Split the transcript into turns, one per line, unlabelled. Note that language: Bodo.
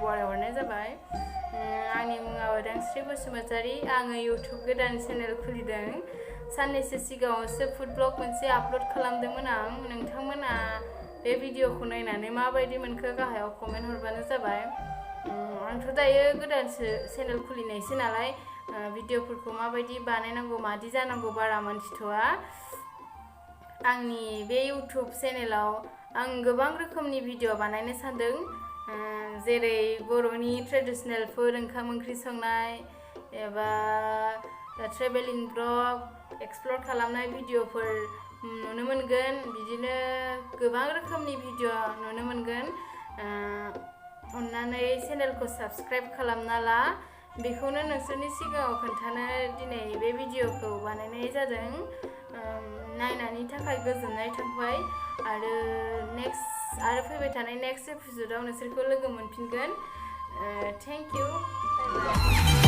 बरायहरनाय जाबाय। आंनि मुङा उदांस्रि बसुमतारी। आङो इउटुब गोदान चेनेल खुलिदों। साननैसो सिगाङावसो फुड ब्लग मोनसे आपल'ड खालामदोंमोन आं। नोंथांमोना बे भिडिअखौ नायनानै माबायदि मोनखो गाहायाव कमेन्ट हरबानो जाबाय। आंथ' दायो गोदानसो चेनेल खुलिनायसो नालाय भिडिअफोरखौ माबायदि बानायनांगौ मादि जानांगौ बारा मोनथिथ'आ। आंनि बे इउटुब चेनेलाव आं गोबां रोखोमनि भिडिअ बानायनो सानदों, जेरै बर'नि ट्रेडिशनेल फुड ओंखाम ओंख्रि संनाय एबा ट्रेभेलिं ब्लग, एक्सप्लर खालामनाय भिडिअफोर नुनो मोनगोन। बिदिनो गोबां रोखोमनि भिडिअ नुनो मोनगोन। अन्नानै चेनेलखौ साबस्क्राइब खालामना ला। बेखौनो नोंसोरनि सिगाङाव खोन्थानो दिनै बे भिडिअखौ बानायनाय जादों। नायनायनि थाखाय गोजोननाय थाबाय आरो फैबाय थानाय नेक्स्ट एपिसोडाव नोंसोरखौ लोगो मोनफिनगोन। Thank you.